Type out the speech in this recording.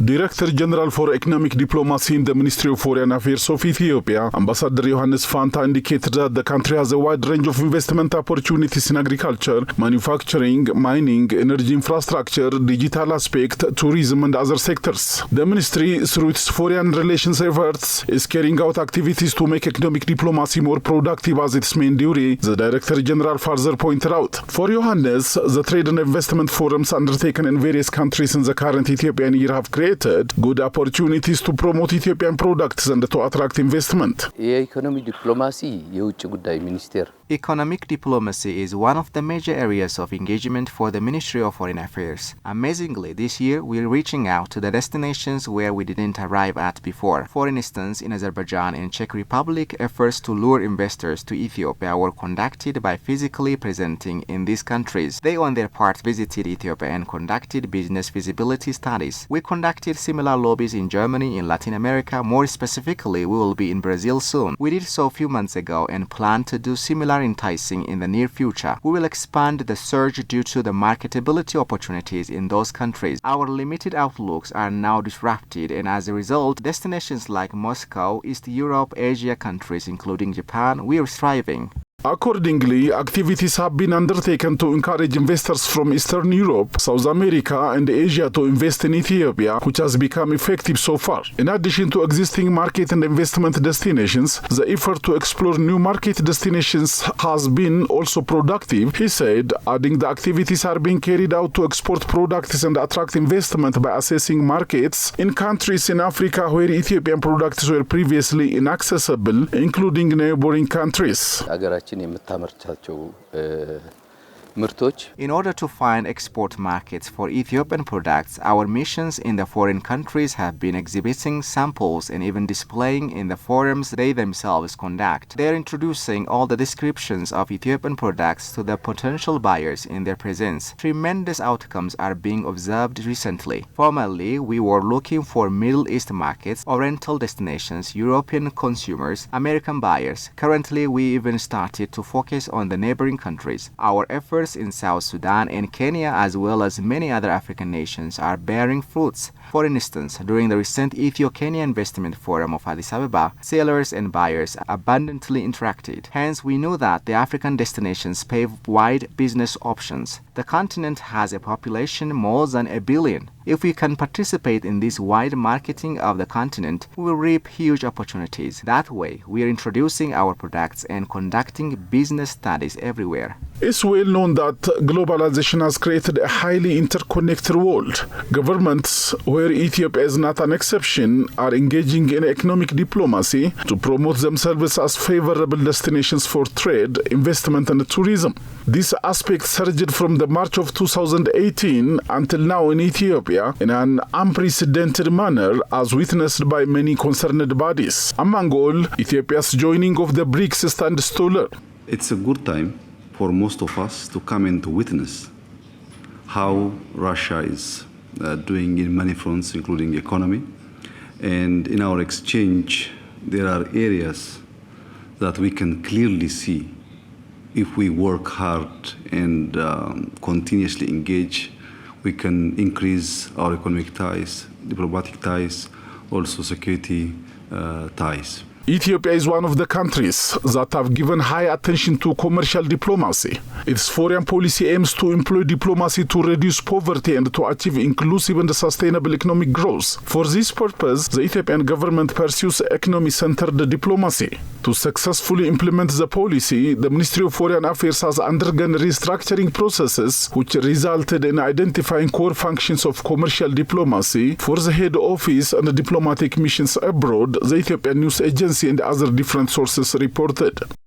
Director General for Economic Diplomacy in the Ministry of Foreign Affairs of Ethiopia, Ambassador Yohannes Fanta, indicated that the country has a wide range of investment opportunities in agriculture, manufacturing, mining, energy infrastructure, digital aspect, tourism and other sectors. The ministry, through its foreign relations efforts, is carrying out activities to make economic diplomacy more productive as its main duty, the Director General further pointed out. For Yohannes, the trade and investment forums undertaken in various countries in the current Ethiopian year have created good opportunities to promote Ethiopian products and to attract investment. Economic diplomacy is one of the major areas of engagement for the Ministry of Foreign Affairs. Amazingly, this year we're reaching out to the destinations where we didn't arrive at before. For instance, in Azerbaijan and Czech Republic, efforts to lure investors to Ethiopia were conducted by physically presenting in these countries. They on their part visited Ethiopia and conducted business feasibility studies. We conducted similar lobbies in Germany, in Latin America. More specifically, we will be in Brazil soon. We did so a few months ago and plan to do similar enticing in the near future. We will expand the surge due to the marketability opportunities in those countries. Our limited outlooks are now disrupted, and as a result, destinations like Moscow, East Europe, Asia countries including Japan, we are thriving. Accordingly, activities have been undertaken to encourage investors from Eastern Europe, South America and Asia to invest in Ethiopia, which has become effective so far. In addition to existing market and investment destinations, the effort to explore new market destinations has been also productive, he said, adding the activities are being carried out to export products and attract investment by assessing markets in countries in Africa where Ethiopian products were previously inaccessible, including neighboring countries. In order to find export markets for Ethiopian products, our missions in the foreign countries have been exhibiting samples and even displaying in the forums they themselves conduct. They are introducing all the descriptions of Ethiopian products to the potential buyers in their presence. Tremendous outcomes are being observed recently. Formerly, we were looking for Middle East markets, Oriental destinations, European consumers, American buyers. Currently, we even started to focus on the neighboring countries. Our efforts in South Sudan and Kenya, as well as many other African nations, are bearing fruits. For instance, during the recent Ethio-Kenya Investment Forum of Addis Ababa, sellers and buyers abundantly interacted. Hence, we knew that the African destinations pave wide business options. The continent has a population more than 1 billion. If we can participate in this wide marketing of the continent, we will reap huge opportunities. That way, we are introducing our products and conducting business studies everywhere. It's well known that globalization has created a highly interconnected world. Governments, where Ethiopia is not an exception, are engaging in economic diplomacy to promote themselves as favorable destinations for trade, investment and tourism. This aspect surged from the March of 2018 until now in Ethiopia in an unprecedented manner, as witnessed by many concerned bodies. Among all, Ethiopia's joining of the BRICS stands to learn. It's a good time for most of us to come and to witness how Russia is doing in many fronts, including economy. And in our exchange, there are areas that we can clearly see if we work hard and continuously engage, we can increase our economic ties, diplomatic ties, also security ties. Ethiopia is one of the countries that have given high attention to commercial diplomacy. Its foreign policy aims to employ diplomacy to reduce poverty and to achieve inclusive and sustainable economic growth. For this purpose, the Ethiopian government pursues economy-centered diplomacy. To successfully implement the policy, the Ministry of Foreign Affairs has undergone restructuring processes which resulted in identifying core functions of commercial diplomacy for the head office and diplomatic missions abroad, the Ethiopian news agency and other different sources reported.